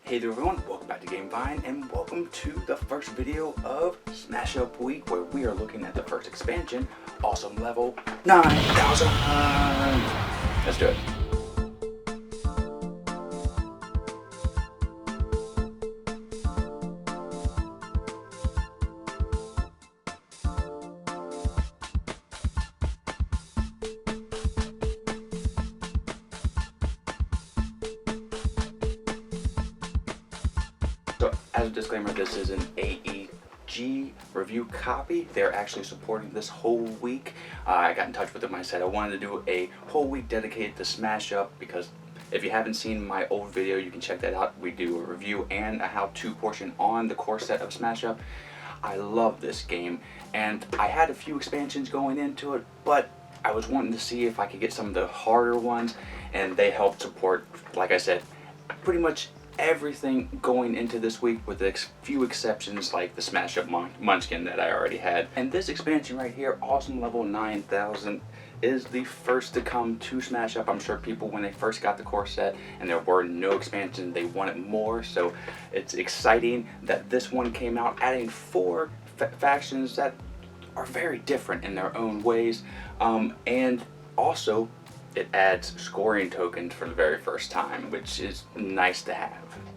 Hey there everyone, welcome back to GameVine and welcome to the first video of Smash Up Week, where we are looking at the first expansion, Awesome Level 9000. Let's do it. So, as a disclaimer, this is an AEG review copy. They're actually supporting this whole week. I got in touch with them and I said I wanted to do a whole week dedicated to Smash Up, because if you haven't seen my old video, you can check that out. We do a review and a how-to portion on the core set of Smash Up. I love this game, and I had a few expansions going into it, but I was wanting to see if I could get some of the harder ones, and they helped support, like I said, pretty much everything going into this week, with a few exceptions like the Smash Up Munchkin that I already had. And this expansion right here, Awesome Level 9000, is the first to come to Smash Up. I'm sure people, when they first got the core set and there were no expansions, they wanted more, so it's exciting that this one came out, adding 4 factions that are very different in their own ways, and also it adds scoring tokens for the very first time, which is nice to have.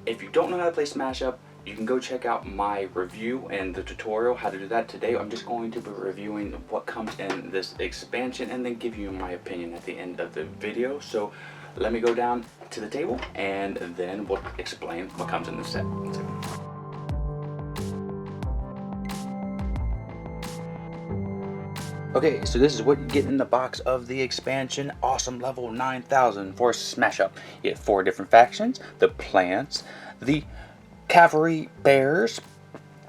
If you don't know how to play Smash Up, you can go check out my review and the tutorial how to do that. Today I'm just going to be reviewing what comes in this expansion and then give you my opinion at the end of the video. So let me go down to the table and then we'll explain what comes in this set. Okay, so this is what you get in the box of the expansion, Awesome Level 9000 for Smash Up. You get 4 different factions: the Plants, the Cavalry Bears,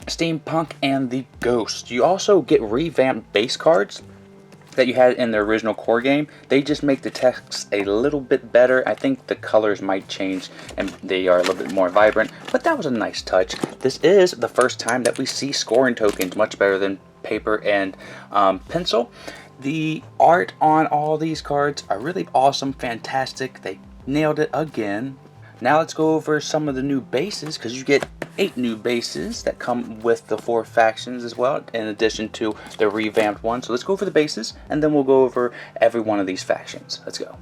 Steampunk, and the Ghost. You also get revamped base cards that you had in the original core game. They just make the text a little bit better. I think the colors might change and they are a little bit more vibrant, but that was a nice touch. This is the first time that we see scoring tokens much better than paper and pencil. The art on all these cards are really awesome, fantastic. They nailed it again. Now let's go over some of the new bases, because you get 8 new bases that come with the 4 factions as well, in addition to the revamped one. So let's go over the bases and then we'll go over every one of these factions. Let's go.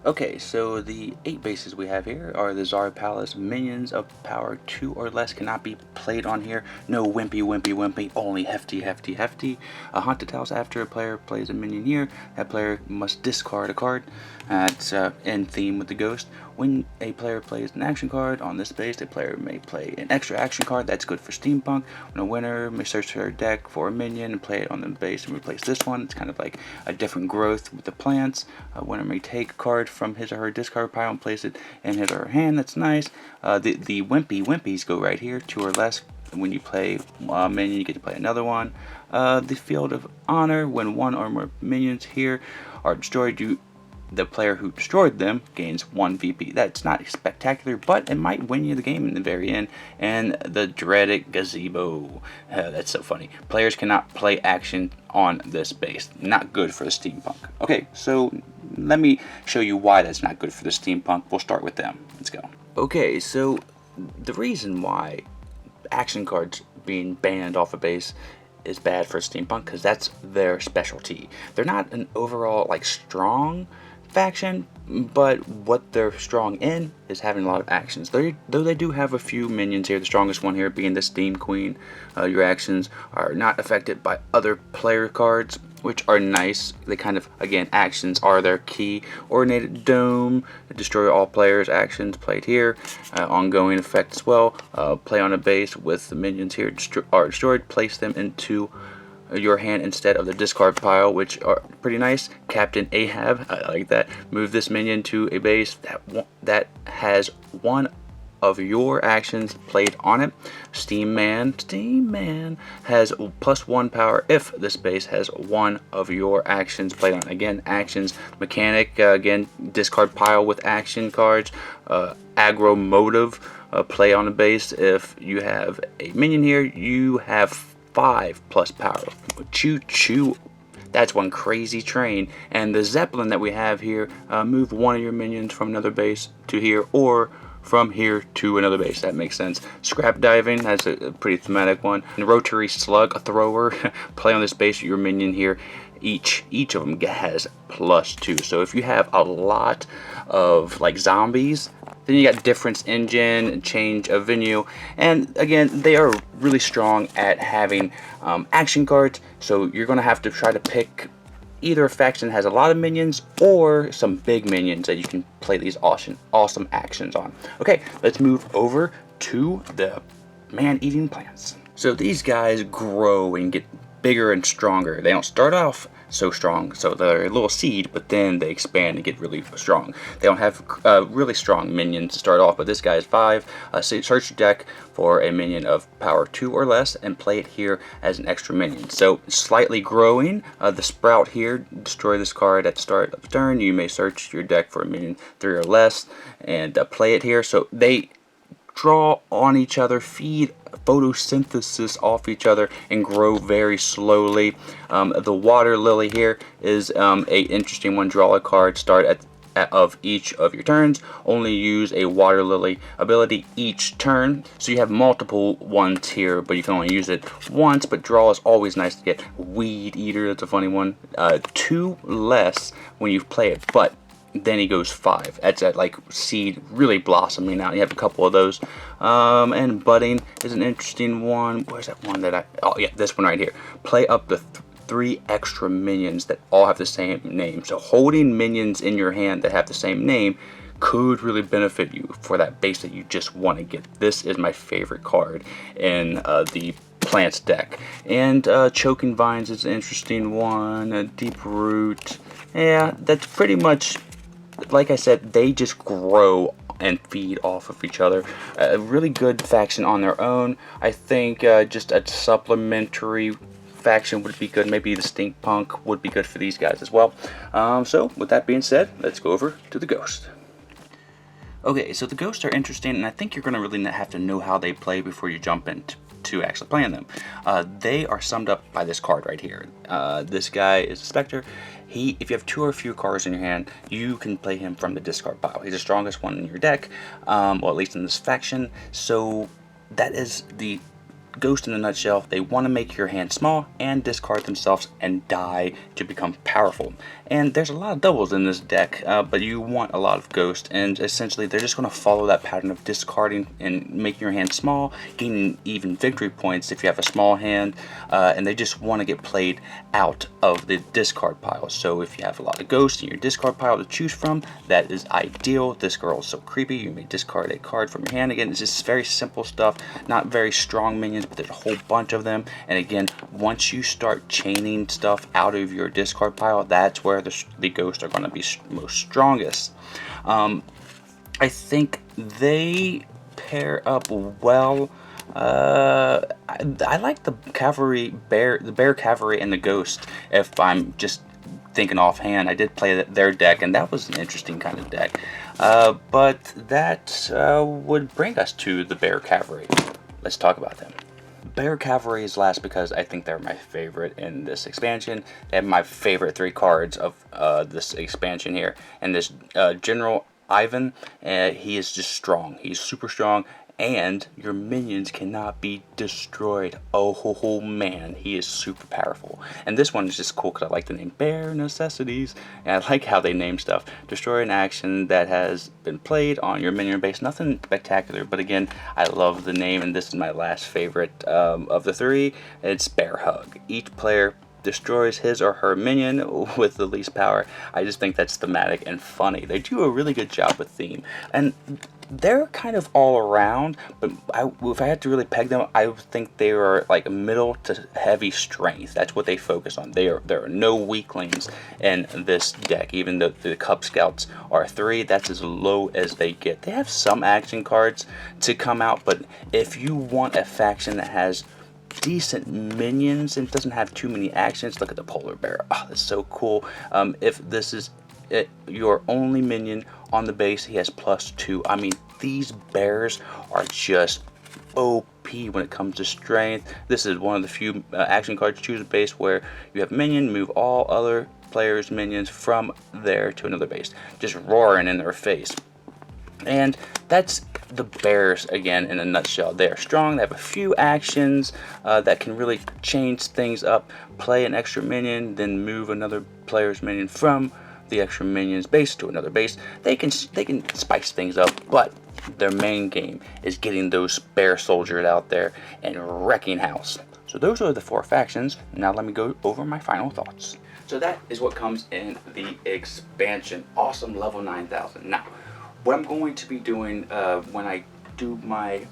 Okay, so the 8 bases we have here are the Zarya Palace. Minions of power 2 or less cannot be played on here. No wimpy, only hefty. A haunted house. After a player plays a minion here, that player must discard a card. It's in theme with the Ghost. When a player plays an action card on this base, the player may play an extra action card. That's good for Steampunk. When a winner may search their deck for a minion and play it on the base and replace this one. It's kind of like a different growth with the Plants. A winner may take a card from his or her discard pile and place it in his or her hand. That's nice. The Wimpies go right here, 2 or less. When you play a minion, you get to play another one. The Field of Honor. When 1 or more minions here are destroyed, the player who destroyed them gains 1 VP. That's not spectacular, but it might win you the game in the very end. And the dreaded Gazebo. That's so funny. Players cannot play action on this base. Not good for the Steampunk. Okay, so let me show you why that's not good for the Steampunk. We'll start with them. Let's go. Okay, so the reason why action cards being banned off a base is bad for Steampunk, because that's their specialty. They're not an overall strong faction, but what they're strong in is having a lot of actions. Though they do have a few minions here, the strongest one here being the Steam Queen. Your actions are not affected by other player cards, which are nice. They kind of, again, actions are their key. Ordinated Dome, destroy all players' actions played here. Ongoing effect as well. Play on a base with the minions here are destroyed. Place them into your hand instead of the discard pile, which are pretty nice. Captain Ahab, I like that. Move this minion to a base that has 1 of your actions played on it. Steam Man has +1 power if this base has 1 of your actions played on it. Again, actions mechanic, again, discard pile with action cards. Aggro motive, play on a base. If you have a minion here, you have 5+ power. Choo. That's one crazy train. And the Zeppelin that we have here, move 1 of your minions from another base to here, or from here to another base. That makes sense. Scrap diving, that's a pretty thematic one. And rotary slug thrower, play on this base. Your minion here, each of them has +2. So if you have a lot of like zombies, then you got difference engine, change of venue, and again, they are really strong at having action cards. So you're gonna have to try to pick either a faction that has a lot of minions or some big minions that you can play these awesome actions on. Okay, let's move over to the man-eating plants. So these guys grow and get bigger and stronger. They don't start off so strong, so they're a little seed, but then they expand and get really strong. They don't have really strong minions to start off, but this guy is 5. So search your deck for a minion of power 2 or less and play it here as an extra minion. So slightly growing, the sprout here, destroy this card at the start of the turn. You may search your deck for a minion 3 or less and play it here. So they draw on each other, feed photosynthesis off each other, and grow very slowly. The water lily here is a interesting one. Draw a card, start of each of your turns. Only use a water lily ability each turn. So you have multiple ones here, but you can only use it once. But draw is always nice to get. Weed eater, that's a funny one. 2 less when you play it, but then he goes 5. That's at like seed really blossoming out. You have a couple of those. And budding is an interesting one. Where's that one that oh yeah, this one right here. Play up to 3 extra minions that all have the same name. So holding minions in your hand that have the same name could really benefit you for that base that you just want to get. This is my favorite card in the plants deck. And choking vines is an interesting one. A deep root. Yeah, that's pretty much, like I said, they just grow and feed off of each other. A really good faction on their own. I think just a supplementary faction would be good. Maybe the stink punk would be good for these guys as well. So with that being said, let's go over to the ghost. Okay, so the ghosts are interesting, and I think you're going to really have to know how they play before you jump into actually playing them. They are summed up by this card right here. This guy is a Spectre. If you have 2 or fewer cards in your hand, you can play him from the discard pile. He's the strongest one in your deck, well, at least in this faction. So that is the ghost in a nutshell. They want to make your hand small and discard themselves and die to become powerful. And there's a lot of doubles in this deck, but you want a lot of ghost, and essentially they're just going to follow that pattern of discarding and making your hand small, gaining even victory points if you have a small hand, and they just want to get played out of the discard pile. So if you have a lot of ghosts in your discard pile to choose from, that is ideal. This girl is so creepy. You may discard a card from your hand. Again, it's just very simple stuff, not very strong minions, but there's a whole bunch of them. And again, once you start chaining stuff out of your discard pile, that's where the ghosts are going to be most strongest. I think they pair up well. I like the cavalry, the bear cavalry, and the ghost. If I'm just thinking offhand, I did play their deck, and that was an interesting kind of deck. But that would bring us to the bear cavalry. Let's talk about them. Bear Cavalry is last because I think they're my favorite in this expansion. They have my favorite 3 cards of this expansion here. And this General Ivan, he is just strong. He's super strong, and your minions cannot be destroyed. Oh man, he is super powerful. And this one is just cool because I like the name Bear Necessities, and I like how they name stuff. Destroy an action that has been played on your minion base. Nothing spectacular, but again, I love the name, and this is my last favorite of the 3. It's Bear Hug. Each player destroys his or her minion with the least power. I just think that's thematic and funny. They do a really good job with theme, and they're kind of all around, but if I had to really peg them, I would think they are like middle to heavy strength. That's what they focus on. There are no weaklings in this deck. Even though the Cub Scouts are 3, that's as low as they get. They have some action cards to come out, but if you want a faction that has decent minions and doesn't have too many actions, look at the polar bear. Oh, that's so cool. If this is your only minion on the base, he has +2. I mean, these bears are just OP when it comes to strength. This is one of the few action cards, choose a base, where you have minion, move all other players' minions from there to another base, just roaring in their face. And that's the bears again in a nutshell. They are strong, they have a few actions that can really change things up. Play an extra minion, then move another player's minion from the extra minion's base to another base. They can spice things up, but their main game is getting those bear soldiers out there and wrecking house. So those are the 4 factions. Now let me go over my final thoughts. So that is what comes in the expansion. Awesome level 9,000. Now, what I'm going to be doing when I do my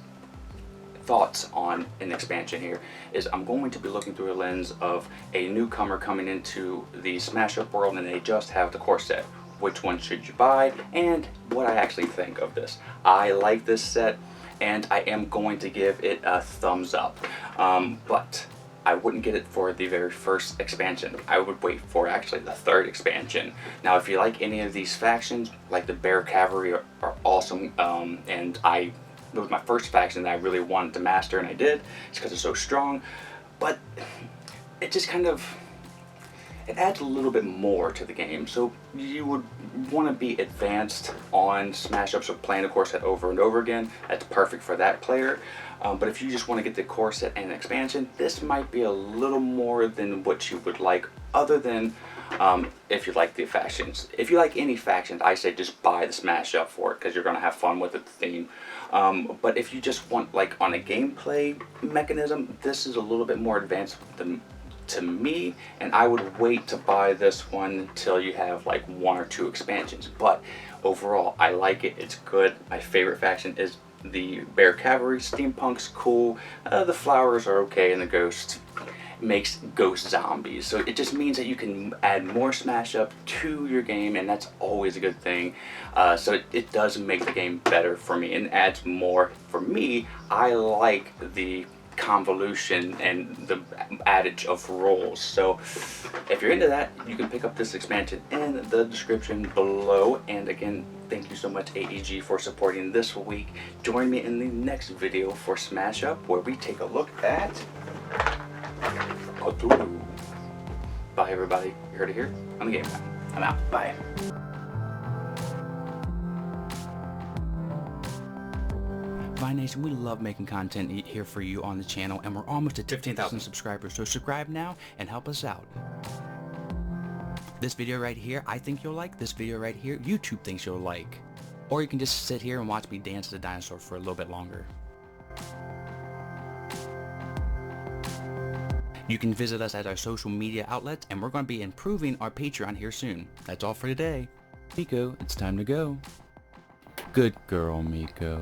thoughts on an expansion here is I'm going to be looking through a lens of a newcomer coming into the Smash Up world and they just have the core set. Which one should you buy, and what I actually think of this. I like this set and I am going to give it a thumbs up, but I wouldn't get it for the very first expansion. I would wait for actually the 3rd expansion. Now if you like any of these factions, like the Bear Cavalry are awesome, and it was my first faction that I really wanted to master, and I did. It's because it's so strong, but it just kind of, it adds a little bit more to the game. So you would want to be advanced on Smash Ups or playing the core set over and over again. That's perfect for that player. But if you just want to get the core set and expansion, this might be a little more than what you would like, other than if you like the factions. If you like any factions, I say just buy the Smash Up for it, because you're going to have fun with the theme. But if you just want, like, on a gameplay mechanism, this is a little bit more advanced than to me, and I would wait to buy this one until you have like 1 or 2 expansions. But overall, I like it. It's good. My favorite faction is the Bear Cavalry. Steampunk's cool. The flowers are okay, and the ghost makes ghost zombies. So it just means that you can add more Smash Up to your game, and that's always a good thing. So it does make the game better for me and adds more. For me, I like the convolution and the adage of roles. So if you're into that, you can pick up this expansion in the description below. And again, thank you so much AEG for supporting this week. Join me in the next video for Smash Up, where we take a look at Cthulhu. Bye everybody, you heard it here on the Game Time. I'm out. Bye. Vi Nation, we love making content here for you on the channel, and we're almost at 15,000 subscribers, so subscribe now and help us out. This video right here, I think you'll like. This video right here, YouTube thinks you'll like. Or you can just sit here and watch me dance as a dinosaur for a little bit longer. You can visit us at our social media outlets, and we're going to be improving our Patreon here soon. That's all for today. Miko, it's time to go. Good girl, Miko.